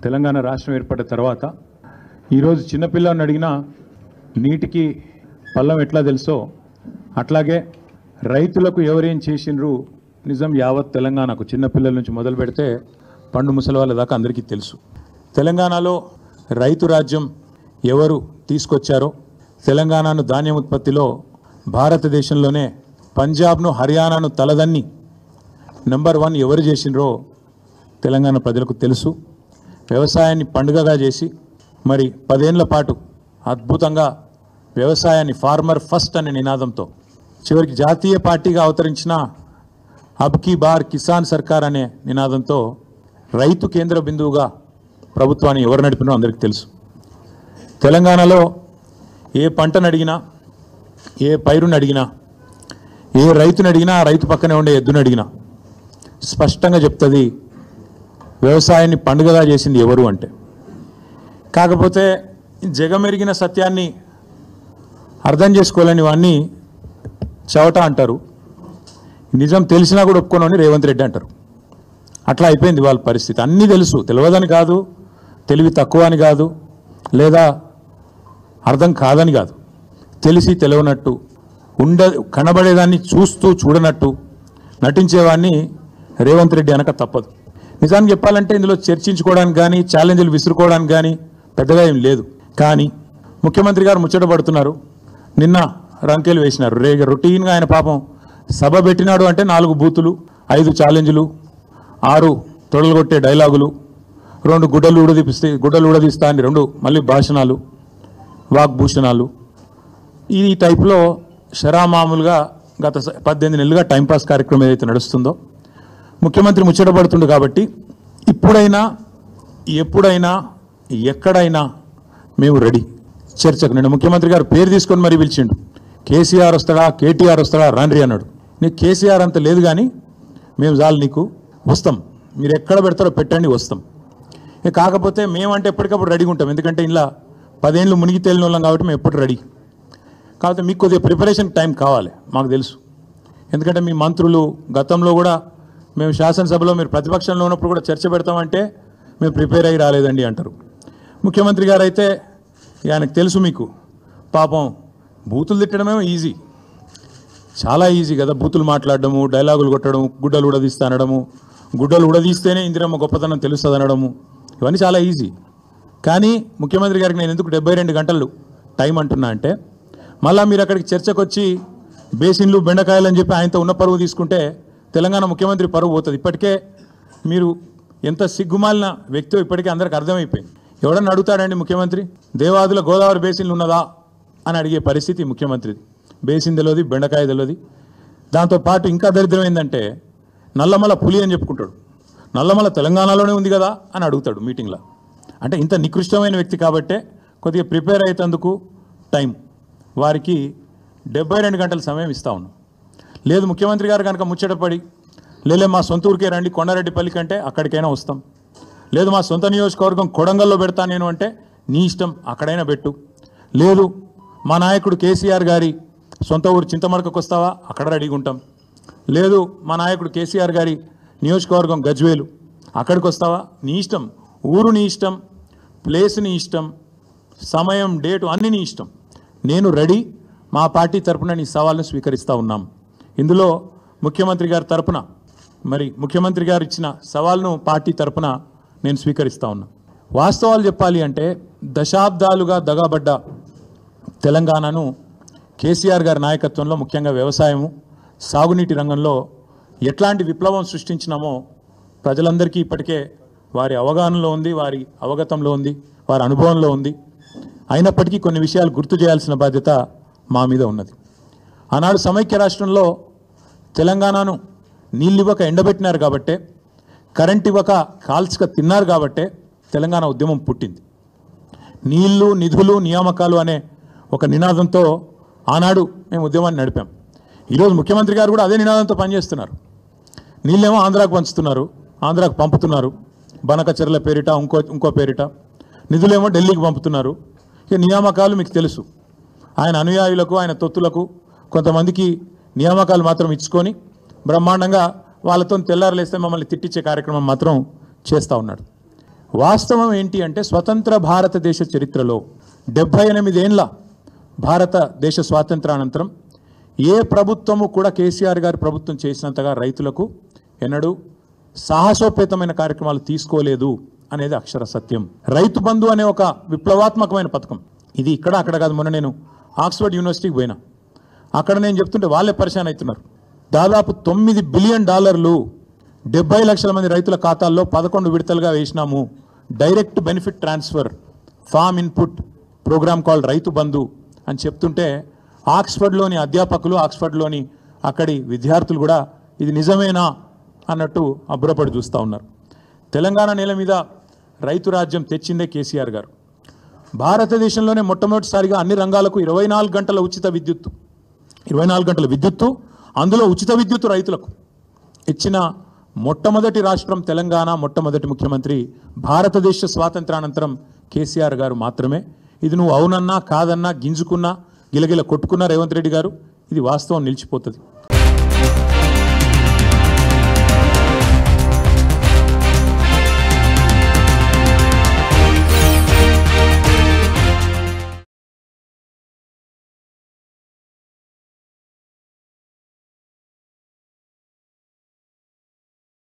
తెలంగాణ రాష్ట్రం ఏర్పడిన తర్వాత ఈరోజు చిన్నపిల్లని అడిగినా నీటికి పల్లం ఎట్లా తెలుసో అట్లాగే రైతులకు ఎవరేం చేసిండ్రు నిజం యావత్ తెలంగాణకు చిన్నపిల్లల నుంచి మొదలు పెడితే పండు ముసలి వాళ్ళ దాకా అందరికీ తెలుసు. తెలంగాణలో రైతు రాజ్యం ఎవరు తీసుకొచ్చారో, తెలంగాణను ధాన్యం ఉత్పత్తిలో భారతదేశంలోనే పంజాబ్ను హర్యానాను తలదన్ని నెంబర్ 1 ఎవరు చేసినరో తెలంగాణ ప్రజలకు తెలుసు. వ్యవసాయాన్ని పండుగగా చేసి మరి 10 ఏళ్ల పాటు అద్భుతంగా వ్యవసాయాన్ని ఫార్మర్ ఫస్ట్ అనే నినాదంతో చివరికి జాతీయ పార్టీగా అవతరించిన అబ్ కీ బార్ కిసాన్ సర్కార్ అనే నినాదంతో రైతు కేంద్ర బిందువుగా ప్రభుత్వాన్ని ఎవరు నడిపినో అందరికీ తెలుసు. తెలంగాణలో ఏ పంటను అడిగినా, ఏ పైరుని అడిగినా, ఏ రైతుని అడిగినా, ఆ రైతు పక్కనే ఉండే ఎద్దుని అడిగినా స్పష్టంగా చెప్తుంది వ్యవసాయాన్ని పండుగగా చేసింది ఎవరు అంటే. కాకపోతే జగమెరిగిన సత్యాన్ని అర్థం చేసుకోలేని వాడిని చవట అంటారు, నిజం తెలిసినా కూడా ఒప్పుకోనని రేవంత్ రెడ్డి అంటారు. అట్లా అయిపోయింది వాళ్ళ పరిస్థితి. అన్నీ తెలుసు, తెలియదని కాదు, తెలివి తక్కువ అని కాదు, లేదా అర్థం కాదని కాదు, తెలిసి తెలియనట్టు కనబడేదాన్ని చూస్తూ చూడనట్టు నటించేవాడిని రేవంత్ రెడ్డి అనక తప్పదు. నిజానికి చెప్పాలంటే ఇందులో చర్చించుకోవడానికి కానీ ఛాలెంజ్లు విసురుకోవడానికి కానీ పెద్దగా ఏం లేదు. కానీ ముఖ్యమంత్రి గారు ముచ్చట పడుతున్నారు. నిన్న రంకెలు వేసినారు. రొటీన్గా ఆయన పాపం సభ పెట్టినాడు అంటే 4 బూతులు, 5 ఛాలెంజ్లు, 6 తొడలుగొట్టే డైలాగులు, 2 గుడ్డలు ఊడదీస్తా అని 2 మళ్ళీ భాషణాలు, వాగ్భూషణాలు. ఈ టైప్లో షరామామూలుగా గత 18 నెలలుగా టైంపాస్ కార్యక్రమం ఏదైతే నడుస్తుందో ముఖ్యమంత్రి ముచ్చట పడుతుండు. కాబట్టి ఇప్పుడైనా ఎప్పుడైనా ఎక్కడైనా మేము రెడీ చర్చకు. నేను ముఖ్యమంత్రి గారు పేరు తీసుకొని మరీ పిలిచిండు. కేసీఆర్ వస్తాడా, కేటీఆర్ వస్తాడా, రండి అన్నాడు. నీకు కేసీఆర్ అంత లేదు కానీ మేము చాలు నీకు, వస్తాం, మీరు ఎక్కడ పెడతారో పెట్టండి, వస్తాం. కాకపోతే మేమంటే ఎప్పటికప్పుడు రెడీగా ఉంటాం. ఎందుకంటే ఇలా 10 ఏళ్ళు మునిగి తేలిన వాళ్ళం కాబట్టి మేము ఎప్పుడు రెడీ. కాకపోతే మీకు కొద్దిగా ప్రిపరేషన్ టైం కావాలి, మాకు తెలుసు. ఎందుకంటే మీ మంత్రులు గతంలో కూడా మేము శాసనసభలో మీరు ప్రతిపక్షంలో ఉన్నప్పుడు కూడా చర్చ పెడతామంటే మేము ప్రిపేర్ అయ్యి రాలేదండి అంటారు. ముఖ్యమంత్రి గారు అయితే ఆయనకు తెలుసు, మీకు పాపం బూతులు తిట్టడమేమో ఈజీ, చాలా ఈజీ కదా. బూతులు మాట్లాడడము, డైలాగులు కొట్టడం, గుడ్డలు ఉడదీస్తా అనడము, గుడ్డలు ఉడదీస్తేనే ఇందిరమ్మ గొప్పతనం తెలుస్తుంది అనడము, ఇవన్నీ చాలా ఈజీ. కానీ ముఖ్యమంత్రి గారికి నేను ఎందుకు 72 గంటలు టైం అంటున్నా అంటే, మళ్ళీ మీరు అక్కడికి చర్చకు వచ్చి బేసిన్లు బెండకాయలు అని చెప్పి ఆయనతో ఉన్న పరువు తీసుకుంటే తెలంగాణ ముఖ్యమంత్రి పరువు పోతుంది. ఇప్పటికే మీరు ఎంత సిగ్గుమాలిన వ్యక్తో ఇప్పటికే అందరికి అర్థమైపోయింది. ఎవడన్నా అడుగుతాడండి ముఖ్యమంత్రి, దేవాదుల గోదావరి బేసిన్లు ఉన్నదా అని అడిగే పరిస్థితి ముఖ్యమంత్రిది. బేసిన్ తెలియదు, బెండకాయ తెలియదు. దాంతోపాటు ఇంకా దరిద్రం ఏంటంటే నల్లమల పులి అని చెప్పుకుంటాడు. నల్లమల తెలంగాణలోనే ఉంది కదా అని అడుగుతాడు మీటింగ్లో. అంటే ఇంత నికృష్టమైన వ్యక్తి కాబట్టే కొద్దిగా ప్రిపేర్ అయ్యేందుకు టైం వారికి 72 గంటల సమయం ఇస్తా ఉన్నాం. లేదు ముఖ్యమంత్రి గారు కనుక ముచ్చటపడి లేలే మా సొంత ఊరికే రండి కొండారెడ్డిపల్లి కంటే అక్కడికైనా వస్తాం, లేదు మా సొంత నియోజకవర్గం కొడంగల్లో పెడతా నేను అంటే నీ ఇష్టం, అక్కడైనా పెట్టు. లేదు మా నాయకుడు కేసీఆర్ గారి సొంత ఊరు చింతమడకకు వస్తావా, అక్కడ రెడీగా ఉంటాం. లేదు మా నాయకుడు కేసీఆర్ గారి నియోజకవర్గం గజ్వేలు, అక్కడికి వస్తావా, నీ ఇష్టం. ఊరు నీ ఇష్టం, ప్లేస్ నీ ఇష్టం, సమయం డేటు అన్నీ నీ ఇష్టం. నేను రెడీ, మా పార్టీ తరపున నీ సవాల్ను స్వీకరిస్తూ ఉన్నాం. ఇందులో ముఖ్యమంత్రి గారి తరపున మరి ముఖ్యమంత్రి గారు ఇచ్చిన సవాల్ను పార్టీ తరపున నేను స్వీకరిస్తూ ఉన్నా. వాస్తవాలు చెప్పాలి అంటే దశాబ్దాలుగా దగాబడ్డ తెలంగాణను కేసీఆర్ గారి నాయకత్వంలో ముఖ్యంగా వ్యవసాయము, సాగునీటి రంగంలో ఎట్లాంటి విప్లవం సృష్టించినామో ప్రజలందరికీ ఇప్పటికే వారి అవగాహనలో ఉంది, వారి అవగతంలో ఉంది, వారి అనుభవంలో ఉంది. అయినప్పటికీ కొన్ని విషయాలు గుర్తు చేయాల్సిన బాధ్యత మా మీద ఉన్నది. ఆనాడు సమైక్య రాష్ట్రంలో తెలంగాణను నీళ్ళు ఇవ్వక ఎండబెట్టినారు కాబట్టే, కరెంట్ ఇవ్వక కాల్చక తిన్నారు కాబట్టే తెలంగాణ ఉద్యమం పుట్టింది. నీళ్లు, నిధులు, నియామకాలు అనే ఒక నినాదంతో ఆనాడు మేము ఉద్యమాన్ని నడిపాం. ఈరోజు ముఖ్యమంత్రి గారు కూడా అదే నినాదంతో పనిచేస్తున్నారు. నీళ్ళేమో ఆంధ్రాకు పంచుతున్నారు, ఆంధ్రాకు పంపుతున్నారు, బనకచెర్ల పేరిట, ఇంకో పేరిట. నిధులేమో ఢిల్లీకి పంపుతున్నారు. ఇక నియామకాలు మీకు తెలుసు, ఆయన అనుయాయులకు, ఆయన తొత్తులకు కొంతమందికి నియామకాలు మాత్రం ఇచ్చుకొని బ్రహ్మాండంగా వాళ్ళతో తెల్లారలేస్తే మమ్మల్ని తిట్టించే కార్యక్రమం మాత్రం చేస్తూ ఉన్నాడు. వాస్తవం ఏంటి అంటే స్వతంత్ర భారతదేశ చరిత్రలో 78 ఏండ్ల భారతదేశ స్వాతంత్రానంతరం ఏ ప్రభుత్వము కూడా కేసీఆర్ గారి ప్రభుత్వం చేసినంతగా రైతులకు ఎన్నడూ సాహసోపేతమైన కార్యక్రమాలు తీసుకోలేదు అనేది అక్షర సత్యం. రైతు బంధు అనే ఒక విప్లవాత్మకమైన పథకం, ఇది ఇక్కడ అక్కడ కాదు. మొన్న నేను ఆక్స్ఫర్డ్ యూనివర్సిటీకి పోయినా, అక్కడ నేను చెప్తుంటే వాళ్ళే పరిశాన్ అవుతున్నారు. దాదాపు $9 బిలియన్ 70 లక్షల మంది రైతుల ఖాతాల్లో 11 విడతలుగా వేసినాము. Direct benefit transfer farm input programme called Rythu Bandhu అని చెప్తుంటే ఆక్స్ఫర్డ్లోని అధ్యాపకులు, ఆక్స్ఫర్డ్లోని అక్కడి విద్యార్థులు కూడా ఇది నిజమేనా అన్నట్టు అబ్బురపడి చూస్తూ ఉన్నారు. తెలంగాణ నేల మీద రైతు రాజ్యం తెచ్చిందే కేసీఆర్ గారు. భారతదేశంలోనే మొట్టమొదటిసారిగా అన్ని రంగాలకు 24 గంటల ఉచిత విద్యుత్తు, 24 గంటల విద్యుత్తు, అందులో ఉచిత విద్యుత్తు రైతులకు ఇచ్చిన మొట్టమొదటి రాష్ట్రం తెలంగాణ, మొట్టమొదటి ముఖ్యమంత్రి భారతదేశ స్వాతంత్రానంతరం కేసీఆర్ గారు మాత్రమే. ఇది నువ్వు అవునన్నా కాదన్నా గింజుకున్నా గిలగిల కొట్టుకున్నా రేవంత్ రెడ్డి గారు, ఇది వాస్తవం నిలిచిపోతుంది.